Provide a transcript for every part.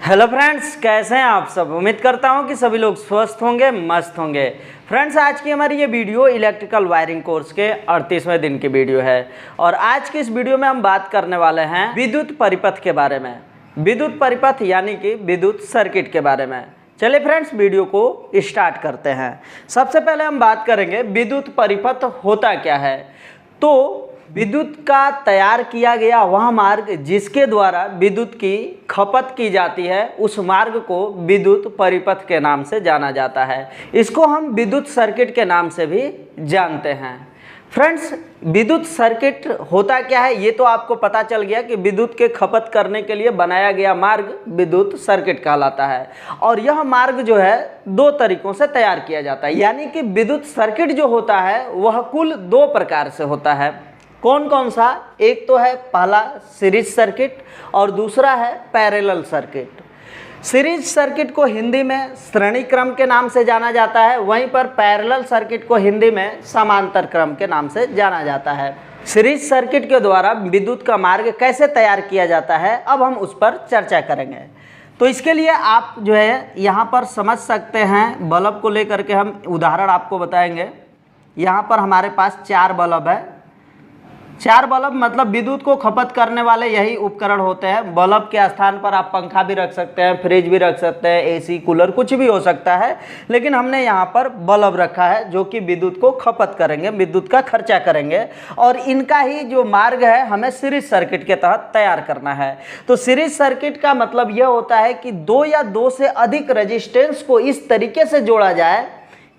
Hello friends, कैसे हैं आप सब। उम्मीद करता हूं कि सभी लोग स्वस्थ होंगे, मस्त होंगे। फ्रेंड्स, आज की हमारी ये वीडियो इलेक्ट्रिकल वायरिंग कोर्स के 38वें दिन की वीडियो है और आज की इस वीडियो में हम बात करने वाले हैं विद्युत परिपथ के बारे में। विद्युत परिपथ यानी कि विद्युत सर्किट के बारे में। चलिए फ्रेंड्स, वीडियो को स्टार्ट करते हैं। सबसे पहले हम बात करेंगे विद्युत परिपथ होता क्या है। तो विद्युत का तैयार किया गया वह मार्ग जिसके द्वारा विद्युत की खपत की जाती है, उस मार्ग को विद्युत परिपथ के नाम से जाना जाता है। इसको हम विद्युत सर्किट के नाम से भी जानते हैं। फ्रेंड्स, विद्युत सर्किट होता क्या है ये तो आपको पता चल गया कि विद्युत के खपत करने के लिए बनाया गया मार्ग विद्युत सर्किट कहलाता है। और यह मार्ग जो है दो तरीकों से तैयार किया जाता है, यानी कि विद्युत सर्किट जो होता है वह कुल दो प्रकार से होता है। कौन कौन सा? एक तो है पहला सीरीज सर्किट और दूसरा है पैरेलल सर्किट। सीरीज सर्किट को हिंदी में श्रेणी क्रम के नाम से जाना जाता है, वहीं पर पैरेलल सर्किट को हिंदी में समांतर क्रम के नाम से जाना जाता है। सीरीज सर्किट के द्वारा विद्युत का मार्ग कैसे तैयार किया जाता है, अब हम उस पर चर्चा करेंगे। तो इसके लिए आप जो है यहाँ पर समझ सकते हैं, बल्ब को लेकर के हम उदाहरण आपको बताएंगे। यहाँ पर हमारे पास 4 बल्ब है। 4 बल्ब मतलब विद्युत को खपत करने वाले यही उपकरण होते हैं। बल्ब के स्थान पर आप पंखा भी रख सकते हैं, फ्रिज भी रख सकते हैं, एसी, कूलर, कुछ भी हो सकता है, लेकिन हमने यहाँ पर बल्ब रखा है जो कि विद्युत को खपत करेंगे, विद्युत का खर्चा करेंगे। और इनका ही जो मार्ग है हमें सीरीज सर्किट के तहत तैयार करना है। तो सीरीज सर्किट का मतलब यह होता है कि 2 या 2 से अधिक रेजिस्टेंस को इस तरीके से जोड़ा जाए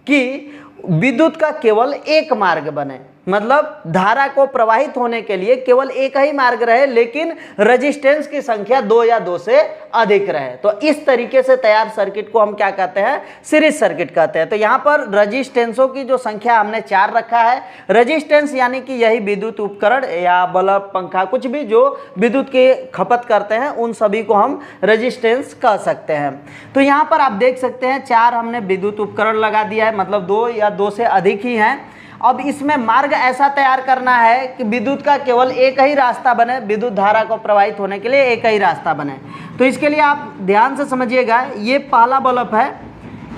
कि विद्युत का केवल एक मार्ग बने, मतलब धारा को प्रवाहित होने के लिए केवल एक ही मार्ग रहे, लेकिन रेजिस्टेंस की संख्या 2 या 2 से अधिक रहे। तो इस तरीके से तैयार सर्किट को हम क्या कहते हैं? सीरीज सर्किट कहते हैं। तो यहाँ पर रेजिस्टेंसों की जो संख्या हमने 4 रखा है। रेजिस्टेंस यानी कि यही विद्युत उपकरण या बल्ब, पंखा, कुछ भी जो विद्युत की खपत करते हैं उन सभी को हम रेजिस्टेंस कह सकते हैं। तो यहाँ पर आप देख सकते हैं 4 हमने विद्युत उपकरण लगा दिया है, मतलब 2 या 2 से अधिक ही हैं। अब इसमें मार्ग ऐसा तैयार करना है कि विद्युत का केवल एक ही रास्ता बने, विद्युत धारा को प्रवाहित होने के लिए एक ही रास्ता बने। तो इसके लिए आप ध्यान से समझिएगा, ये पहला बल्ब है।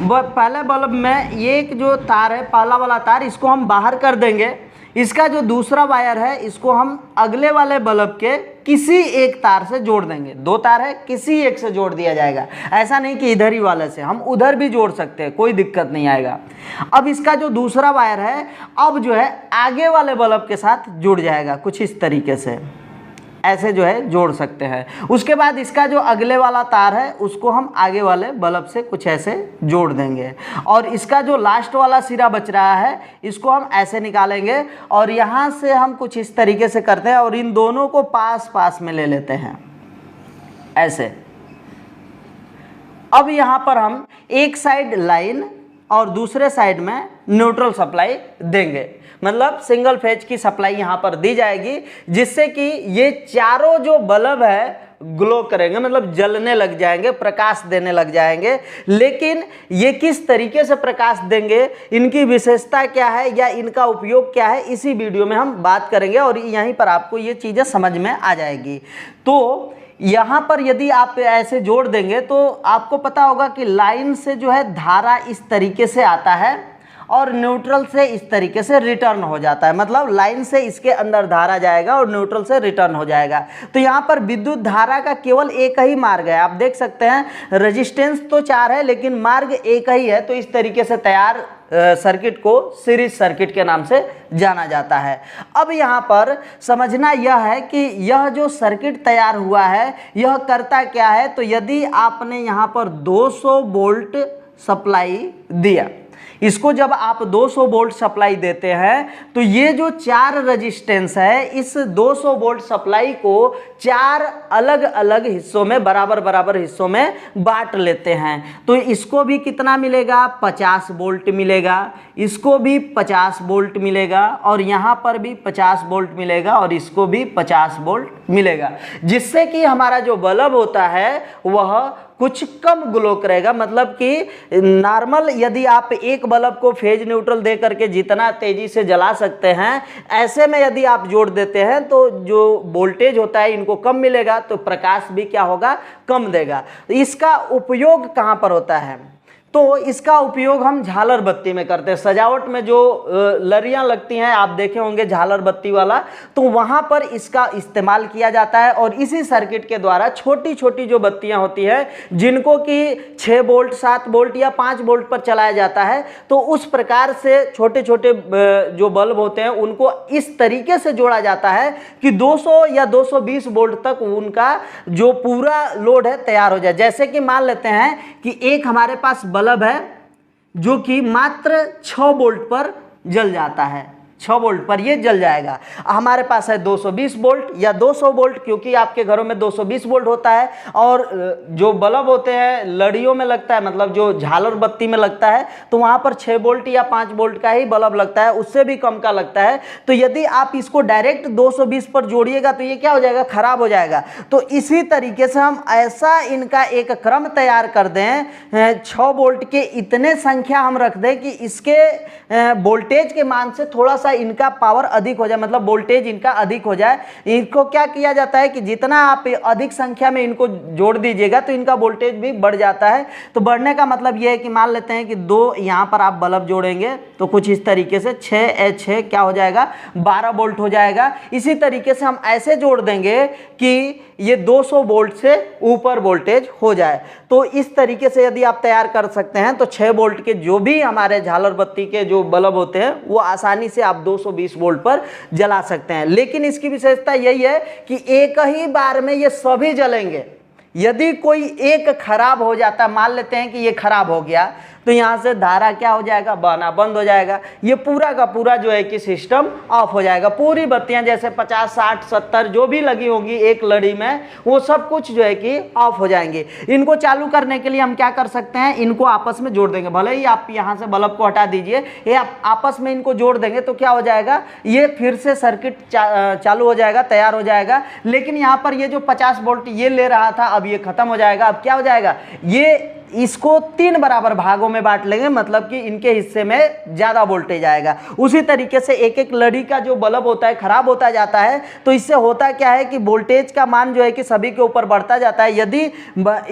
पहले बल्ब में ये एक जो तार है, पहला वाला तार, इसको हम बाहर कर देंगे। इसका जो दूसरा वायर है इसको हम अगले वाले बल्ब के किसी एक तार से जोड़ देंगे। 2 तार है, किसी एक से जोड़ दिया जाएगा। ऐसा नहीं कि इधर ही वाले से, हम उधर भी जोड़ सकते हैं, कोई दिक्कत नहीं आएगा। अब इसका जो दूसरा वायर है अब जो है आगे वाले बल्ब के साथ जुड़ जाएगा, कुछ इस तरीके से ऐसे जो है जोड़ सकते हैं। उसके बाद इसका जो अगले वाला तार है उसको हम आगे वाले बल्ब से कुछ ऐसे जोड़ देंगे और इसका जो लास्ट वाला सिरा बच रहा है इसको हम ऐसे निकालेंगे और यहाँ से हम कुछ इस तरीके से करते हैं और इन दोनों को पास पास में ले लेते हैं ऐसे। अब यहाँ पर हम एक साइड लाइन और दूसरे साइड में न्यूट्रल सप्लाई देंगे, मतलब सिंगल फेज की सप्लाई यहाँ पर दी जाएगी, जिससे कि ये चारों जो बल्ब है ग्लो करेंगे, मतलब जलने लग जाएंगे, प्रकाश देने लग जाएंगे। लेकिन ये किस तरीके से प्रकाश देंगे, इनकी विशेषता क्या है या इनका उपयोग क्या है, इसी वीडियो में हम बात करेंगे और यहीं पर आपको ये चीज़ें समझ में आ जाएगी। तो यहाँ पर यदि आप ऐसे जोड़ देंगे तो आपको पता होगा कि लाइन से जो है धारा इस तरीके से आता है और न्यूट्रल से इस तरीके से रिटर्न हो जाता है, मतलब लाइन से इसके अंदर धारा जाएगा और न्यूट्रल से रिटर्न हो जाएगा। तो यहाँ पर विद्युत धारा का केवल एक ही मार्ग है। आप देख सकते हैं रेजिस्टेंस तो 4 है लेकिन मार्ग एक ही है। तो इस तरीके से तैयार सर्किट को सीरीज सर्किट के नाम से जाना जाता है। अब यहाँ पर समझना यह है कि यह जो सर्किट तैयार हुआ है यह करता क्या है। तो यदि आपने यहाँ पर 200 वोल्ट सप्लाई दिया, इसको जब आप 200 वोल्ट सप्लाई देते हैं तो ये जो 4 रेजिस्टेंस है इस 200 वोल्ट सप्लाई को 4 अलग अलग हिस्सों में बराबर बराबर हिस्सों में बांट लेते हैं। तो इसको भी कितना मिलेगा? 50 वोल्ट मिलेगा, इसको भी 50 वोल्ट मिलेगा और यहाँ पर भी 50 वोल्ट मिलेगा और इसको भी 50 वोल्ट मिलेगा, जिससे कि हमारा जो बल्ब होता है वह कुछ कम ग्लो करेगा। मतलब कि नॉर्मल यदि आप एक बल्ब को फेज न्यूट्रल दे करके जितना तेजी से जला सकते हैं, ऐसे में यदि आप जोड़ देते हैं तो जो वोल्टेज होता है इनको कम मिलेगा, तो प्रकाश भी क्या होगा, कम देगा। इसका उपयोग कहाँ पर होता है, तो इसका उपयोग हम झालर बत्ती में करते हैं। सजावट में जो लड़ियाँ लगती हैं, आप देखे होंगे झालर बत्ती वाला, तो वहाँ पर इसका इस्तेमाल किया जाता है। और इसी सर्किट के द्वारा छोटी छोटी जो बत्तियाँ होती हैं जिनको कि 6 वोल्ट 7 वोल्ट या 5 वोल्ट पर चलाया जाता है, तो उस प्रकार से छोटे छोटे जो बल्ब होते हैं उनको इस तरीके से जोड़ा जाता है कि 200 या 220 वोल्ट तक उनका जो पूरा लोड है तैयार हो जाए। जैसे कि मान लेते हैं कि एक हमारे पास बल्ब है जो कि मात्र 6 वोल्ट पर जल जाता है, 6 वोल्ट पर ये जल जाएगा। हमारे पास है 220 वोल्ट या 200 वोल्ट, क्योंकि आपके घरों में 220 वोल्ट होता है। और जो बल्ब होते हैं लड़ियों में लगता है, मतलब जो झालर बत्ती में लगता है, तो वहाँ पर 6 वोल्ट या 5 वोल्ट का ही बल्ब लगता है, उससे भी कम का लगता है। तो यदि आप इसको डायरेक्ट 220 पर जोड़िएगा तो ये क्या हो जाएगा, खराब हो जाएगा। तो इसी तरीके से हम ऐसा इनका एक क्रम तैयार कर दें, 6 वोल्ट के इतने संख्या हम रख दें कि इसके वोल्टेज के मान से थोड़ा सा इनका पावर अधिक हो जाए, मतलब वोल्टेज इनका अधिक हो जाए। इनको क्या किया जाता है कि जितना आप अधिक संख्या में इनको जोड़ दीजिएगा तो इनका वोल्टेज भी बढ़ जाता है। तो बढ़ने का मतलब यह है कि मान लेते हैं कि 2 यहाँ पर आप बल्ब जोड़ेंगे तो कुछ इस तरीके से 6 क्या हो जाएगा, 12 वोल्ट हो जाएगा। इसी तरीके से हम ऐसे जोड़ देंगे कि ये 200 वोल्ट से ऊपर वोल्टेज हो जाए। तो इस तरीके से यदि आप तैयार कर सकते हैं तो 6 वोल्ट के जो भी हमारे झालर बत्ती के जो बल्ब होते हैं वो आसानी से आप 220 वोल्ट पर जला सकते हैं। लेकिन इसकी विशेषता यही है कि एक ही बार में ये सभी जलेंगे। यदि कोई एक खराब हो जाता, मान लेते हैं कि ये खराब हो गया, तो यहाँ से धारा क्या हो जाएगा, बहना बंद हो जाएगा। ये पूरा का पूरा जो है कि सिस्टम ऑफ हो जाएगा। पूरी बत्तियां जैसे 50 60 70 जो भी लगी होंगी एक लड़ी में, वो सब कुछ जो है कि ऑफ हो जाएंगे। इनको चालू करने के लिए हम क्या कर सकते हैं, इनको आपस में जोड़ देंगे। भले ही आप यहाँ से बल्ब को हटा दीजिए, ये आप आपस में इनको जोड़ देंगे तो क्या हो जाएगा, ये फिर से सर्किट चालू हो जाएगा, तैयार हो जाएगा। लेकिन यहाँ पर ये जो 50 वोल्ट ये ले रहा था, अब ये खत्म हो जाएगा। अब क्या हो जाएगा, ये इसको 3 बराबर भागों में बांट लेंगे, मतलब कि इनके हिस्से में ज्यादा वोल्टेज आएगा। उसी तरीके से एक एक लड़ी का जो बल्ब होता है खराब होता जाता है, तो इससे होता क्या है कि वोल्टेज का मान जो है कि सभी के ऊपर बढ़ता जाता है। यदि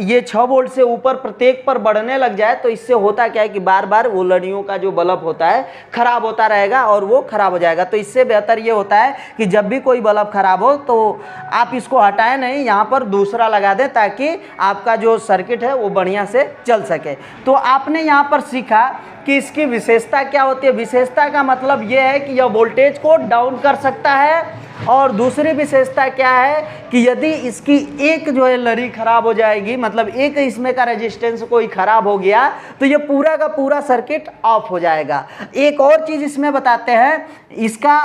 ये 6 वोल्ट से ऊपर प्रत्येक पर बढ़ने लग जाए तो इससे होता क्या है कि बार बार वो लड़ियों का जो बल्ब होता है खराब होता रहेगा और वो खराब हो जाएगा। तो इससे बेहतर ये होता है कि जब भी कोई बल्ब खराब हो तो आप इसको हटाएं नहीं, यहाँ पर दूसरा लगा दें, ताकि आपका जो सर्किट है वो बढ़िया से चल सके। तो आपने यहाँ पर सीखा कि इसकी विशेषता क्या होती है। विशेषता का मतलब यह है कि यह वोल्टेज को डाउन कर सकता है। और दूसरी विशेषता क्या है कि यदि इसकी एक जो है लड़ी खराब हो जाएगी, मतलब एक इसमें का रेजिस्टेंस कोई खराब हो गया, तो ये पूरा का पूरा सर्किट ऑफ हो जाएगा। एक और चीज इसमें बताते हैं, इसका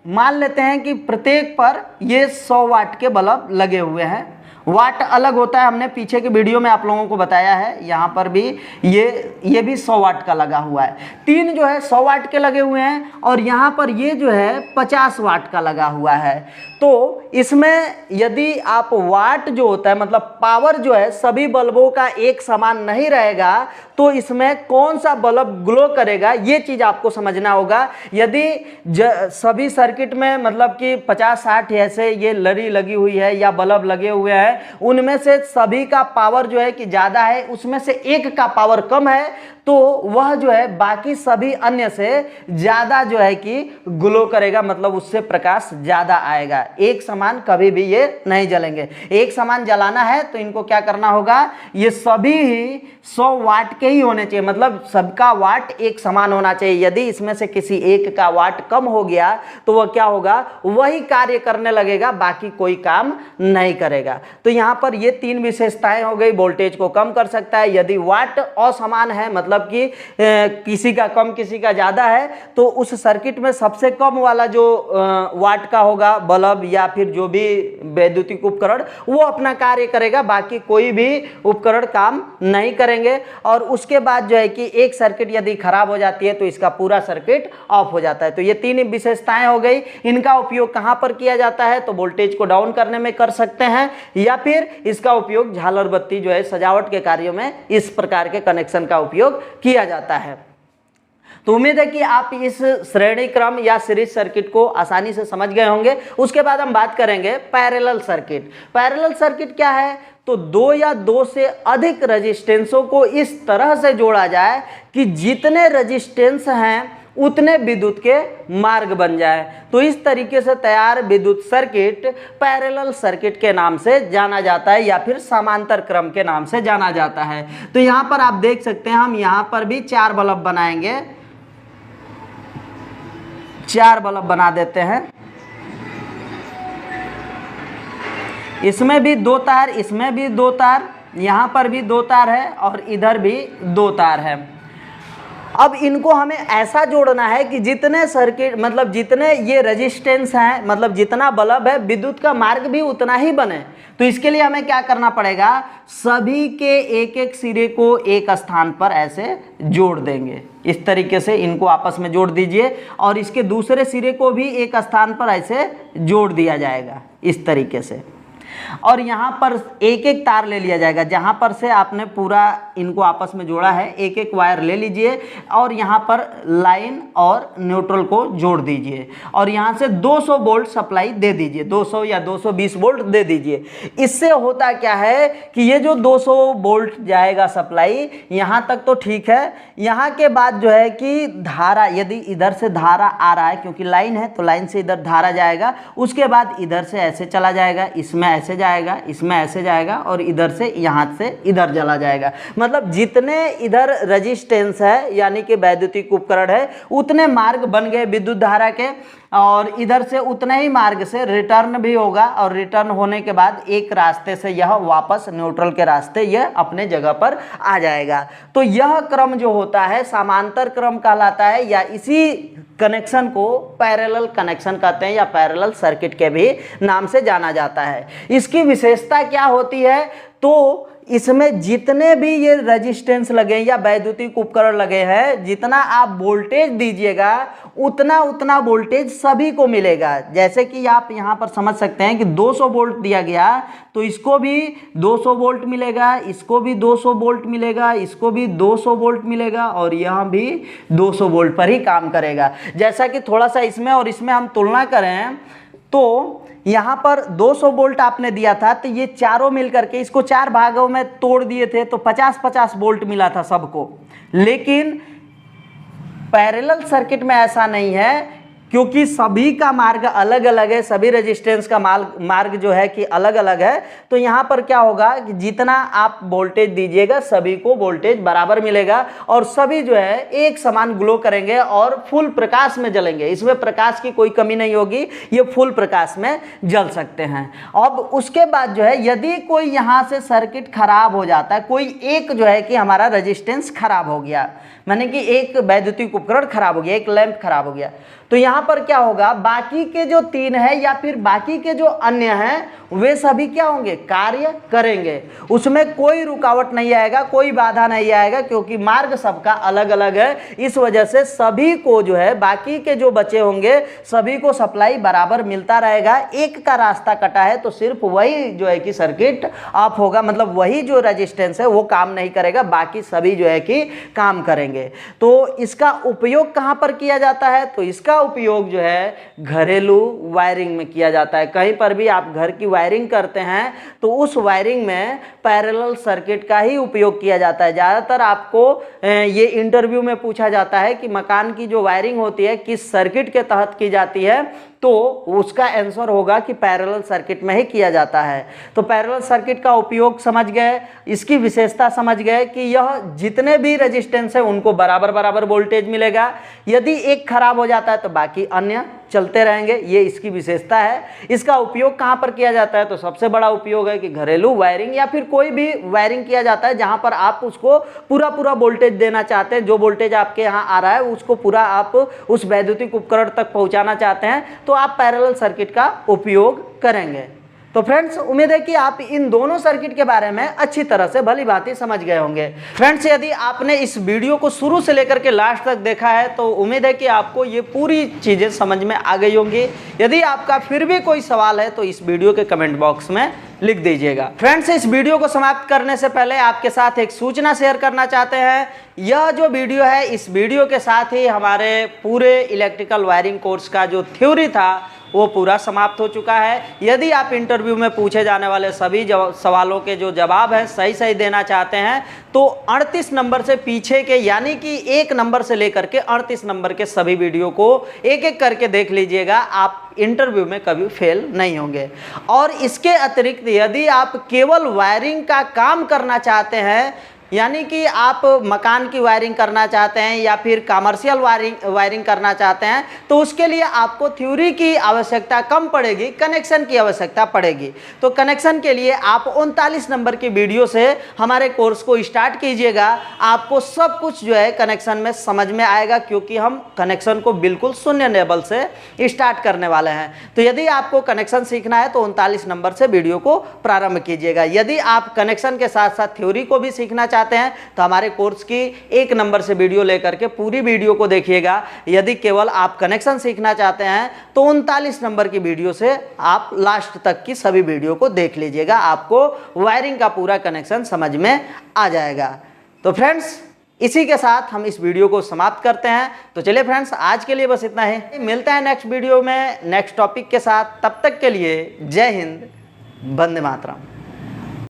मान लेते हैं कि प्रत्येक पर ये 100 वाट के बल्ब लगे हुए हैं। वाट अलग होता है, हमने पीछे के वीडियो में आप लोगों को बताया है। यहाँ पर भी ये भी 100 वाट का लगा हुआ है। 3 जो है 100 वाट के लगे हुए हैं और यहाँ पर ये जो है 50 वाट का लगा हुआ है। तो इसमें यदि आप वाट जो होता है, मतलब पावर जो है सभी बल्बों का एक समान नहीं रहेगा, तो इसमें कौन सा बल्ब ग्लो करेगा ये चीज़ आपको समझना होगा। यदि सभी सर्किट में मतलब कि 50-60 ऐसे ये लड़ी लगी हुई है या बल्ब लगे हुए हैं, उनमें से सभी का पावर जो है कि ज़्यादा है, उसमें से एक का पावर कम है, तो वह जो है बाकी सभी अन्य से ज़्यादा जो है कि ग्लो करेगा, मतलब उससे प्रकाश ज़्यादा आएगा। एक समान कभी भी ये नहीं जलेंगे। एक समान जलाना है तो इनको क्या करना होगा, ये सभी ही 100 वाट के ही होने चाहिए, मतलब सबका वाट एक समान होना चाहिए। यदि इसमें से किसी एक का वाट कम हो गया तो वह क्या होगा, वही कार्य करने लगेगा, बाकी कोई काम नहीं करेगा। तो यहाँ पर ये 3 विशेषताएं हो गई। वोल्टेज को कम कर सकता है, यदि वाट असमान है, मतलब कि किसी का कम किसी का ज़्यादा है, तो उस सर्किट में सबसे कम वाला जो वाट का होगा बल्ब या फिर जो भी वैद्युतिक उपकरण, वो अपना कार्य करेगा, बाकी कोई भी उपकरण काम नहीं करेंगे। और उसके बाद जो है कि एक सर्किट यदि खराब हो जाती है तो इसका पूरा सर्किट ऑफ हो जाता है। तो ये 3 विशेषताएं हो गई। इनका उपयोग कहाँ पर किया जाता है, तो वोल्टेज को डाउन करने में कर सकते हैं, या या फिर इसका उपयोग झालर बत्ती जो है सजावट के कार्यों में इस प्रकार के कनेक्शन का उपयोग किया जाता है। तो उम्मीद है कि आप इस श्रेणी क्रम या सीरीज सर्किट को आसानी से समझ गए होंगे। उसके बाद हम बात करेंगे पैरेलल सर्किट। पैरेलल सर्किट क्या है? तो दो या दो से अधिक रेजिस्टेंसों को इस तरह से जोड़ा जाए कि जितने रेजिस्टेंस हैं उतने विद्युत के मार्ग बन जाए। तो इस तरीके से तैयार विद्युत सर्किट पैरेलल सर्किट के नाम से जाना जाता है या फिर समांतर क्रम के नाम से जाना जाता है। तो यहाँ पर आप देख सकते हैं, हम यहाँ पर भी 4 बल्ब बनाएंगे, 4 बल्ब बना देते हैं। इसमें भी 2 तार, इसमें भी 2 तार, यहाँ पर भी 2 तार है और इधर भी 2 तार है। अब इनको हमें ऐसा जोड़ना है कि जितने सर्किट मतलब जितने ये रेजिस्टेंस हैं, मतलब जितना बल्ब है, विद्युत का मार्ग भी उतना ही बने। तो इसके लिए हमें क्या करना पड़ेगा? सभी के एक एक सिरे को एक स्थान पर ऐसे जोड़ देंगे। इस तरीके से इनको आपस में जोड़ दीजिए और इसके दूसरे सिरे को भी एक स्थान पर ऐसे जोड़ दिया जाएगा इस तरीके से। और यहाँ पर एक एक तार ले लिया जाएगा, जहाँ पर से आपने पूरा इनको आपस में जोड़ा है एक एक वायर ले लीजिए और यहाँ पर लाइन और न्यूट्रल को जोड़ दीजिए और यहाँ से 200 वोल्ट सप्लाई दे दीजिए, 200 या 220 वोल्ट दे दीजिए। इससे होता क्या है कि ये जो 200 वोल्ट जाएगा सप्लाई यहाँ तक तो ठीक है। यहाँ के बाद जो है कि धारा, यदि इधर से धारा आ रहा है क्योंकि लाइन है तो लाइन से इधर धारा जाएगा, उसके बाद इधर से ऐसे चला जाएगा, इसमें ऐसे जाएगा, इसमें ऐसे जाएगा और इधर से यहाँ से इधर चला जाएगा। मतलब जितने इधर रेजिस्टेंस है यानी कि वैद्युतिक उपकरण है उतने मार्ग बन गए विद्युत धारा के और इधर से उतने ही मार्ग से रिटर्न भी होगा और रिटर्न होने के बाद एक रास्ते से यह वापस न्यूट्रल के रास्ते यह अपने जगह पर आ जाएगा। तो यह क्रम जो होता है समांतर क्रम कहलाता है या इसी कनेक्शन को पैरेलल कनेक्शन कहते हैं या पैरेलल सर्किट के भी नाम से जाना जाता है। इसकी विशेषता क्या होती है? तो इसमें जितने भी ये रेजिस्टेंस लगे या वैद्युतिक उपकरण लगे हैं, जितना आप वोल्टेज दीजिएगा उतना उतना वोल्टेज सभी को मिलेगा। जैसे कि आप यहाँ पर समझ सकते हैं कि 200 वोल्ट दिया गया तो इसको भी 200 वोल्ट मिलेगा, इसको भी 200 वोल्ट मिलेगा, इसको भी 200 वोल्ट मिलेगा और यहाँ भी 200 वोल्ट पर ही काम करेगा। जैसा कि थोड़ा सा इसमें और इसमें हम तुलना करें तो यहाँ पर 200 वोल्ट आपने दिया था तो ये चारों मिलकर के इसको 4 भागों में तोड़ दिए थे तो 50-50 वोल्ट मिला था सबको। लेकिन पैरेलल सर्किट में ऐसा नहीं है क्योंकि सभी का मार्ग अलग अलग है, सभी रेजिस्टेंस का मार्ग जो है कि अलग अलग है। तो यहाँ पर क्या होगा कि जितना आप वोल्टेज दीजिएगा सभी को वोल्टेज बराबर मिलेगा और सभी जो है एक समान ग्लो करेंगे और फुल प्रकाश में जलेंगे। इसमें प्रकाश की कोई कमी नहीं होगी, ये फुल प्रकाश में जल सकते हैं। अब उसके बाद जो है यदि कोई यहाँ से सर्किट खराब हो जाता है, कोई एक जो है कि हमारा रेजिस्टेंस खराब हो गया, माने कि एक वैद्युतिक उपकरण खराब हो गया, एक लैंप खराब हो गया, तो यहाँ पर क्या होगा? बाकी के जो 3 है या फिर बाकी के जो अन्य हैं वे सभी क्या होंगे? कार्य करेंगे। उसमें कोई रुकावट नहीं आएगा, कोई बाधा नहीं आएगा क्योंकि मार्ग सबका अलग अलग है। इस वजह से सभी को जो है बाकी के जो बचे होंगे सभी को सप्लाई बराबर मिलता रहेगा। एक का रास्ता कटा है तो सिर्फ वही जो है कि सर्किट ऑफ होगा, मतलब वही जो रेजिस्टेंस है वो काम नहीं करेगा, बाकी सभी जो है कि काम करेंगे। तो इसका उपयोग कहाँ पर किया जाता है? तो इसका उपयोग जो है घरेलू वायरिंग में किया जाता है। कहीं पर भी आप घर की वायरिंग करते हैं तो उस वायरिंग में पैरेलल सर्किट का ही उपयोग किया जाता है। ज़्यादातर आपको ये इंटरव्यू में पूछा जाता है कि मकान की जो वायरिंग होती है किस सर्किट के तहत की जाती है, तो उसका आंसर होगा कि पैरेलल सर्किट में ही किया जाता है। तो पैरेलल सर्किट का उपयोग समझ गए, इसकी विशेषता समझ गए कि यह जितने भी रेजिस्टेंस है उनको बराबर बराबर वोल्टेज मिलेगा। यदि एक खराब हो जाता है तो बाकी अन्य चलते रहेंगे, ये इसकी विशेषता है। इसका उपयोग कहाँ पर किया जाता है? तो सबसे बड़ा उपयोग है कि घरेलू वायरिंग या फिर कोई भी वायरिंग किया जाता है जहाँ पर आप उसको पूरा पूरा वोल्टेज देना चाहते हैं, जो वोल्टेज आपके यहाँ आ रहा है उसको पूरा आप उस वैद्युतिक उपकरण तक पहुँचाना चाहते हैं, तो आप पैरेलल सर्किट का उपयोग करेंगे। तो फ्रेंड्स उम्मीद है कि आप इन दोनों सर्किट के बारे में अच्छी तरह से भली भांति समझ गए होंगे। फ्रेंड्स यदि आपने इस वीडियो को शुरू से लेकर के लास्ट तक देखा है तो उम्मीद है कि आपको ये पूरी चीज़ें समझ में आ गई होंगी। यदि आपका फिर भी कोई सवाल है तो इस वीडियो के कमेंट बॉक्स में लिख दीजिएगा। फ्रेंड्स इस वीडियो को समाप्त करने से पहले आपके साथ एक सूचना शेयर करना चाहते हैं। यह जो वीडियो है, इस वीडियो के साथ ही हमारे पूरे इलेक्ट्रिकल वायरिंग कोर्स का जो थ्योरी था वो पूरा समाप्त हो चुका है। यदि आप इंटरव्यू में पूछे जाने वाले सभी सवालों के जो जवाब हैं सही देना चाहते हैं तो 38 नंबर से पीछे के यानी कि 1 नंबर से लेकर के 38 नंबर के सभी वीडियो को एक एक करके देख लीजिएगा। आप इंटरव्यू में कभी फेल नहीं होंगे। और इसके अतिरिक्त यदि आप केवल वायरिंग का काम करना चाहते हैं, यानी कि आप मकान की वायरिंग करना चाहते हैं या फिर कमर्शियल वायरिंग करना चाहते हैं, तो उसके लिए आपको थ्योरी की आवश्यकता कम पड़ेगी, कनेक्शन की आवश्यकता पड़ेगी। तो कनेक्शन के लिए आप 39 नंबर की वीडियो से हमारे कोर्स को स्टार्ट कीजिएगा। आपको सब कुछ जो है कनेक्शन में समझ में आएगा, क्योंकि हम कनेक्शन को बिल्कुल शून्य लेवल से स्टार्ट करने वाले हैं। तो यदि आपको कनेक्शन सीखना है तो 39 नंबर से वीडियो को प्रारंभ कीजिएगा। यदि आप कनेक्शन के साथ साथ थ्योरी को भी सीखना चाहते हैं तो हमारे कोर्स की 1 नंबर से वीडियो लेकर के पूरी वीडियो को देखिएगा। यदि केवल आप कनेक्शन सीखना चाहते हैं तो 39 नंबर की वीडियो से आप लास्ट तक की सभी वीडियो को देख लीजिएगा। आपको वायरिंग का पूरा कनेक्शन समझ में आ जाएगा। तो फ्रेंड्स इसी के साथ हम इस वीडियो को समाप्त करते हैं। तो चलिए फ्रेंड्स आज के लिए बस इतना ही। मिलते हैं नेक्स्ट वीडियो में नेक्स्ट टॉपिक के साथ। तब तक के लिए जय हिंद, वंदे मातरम।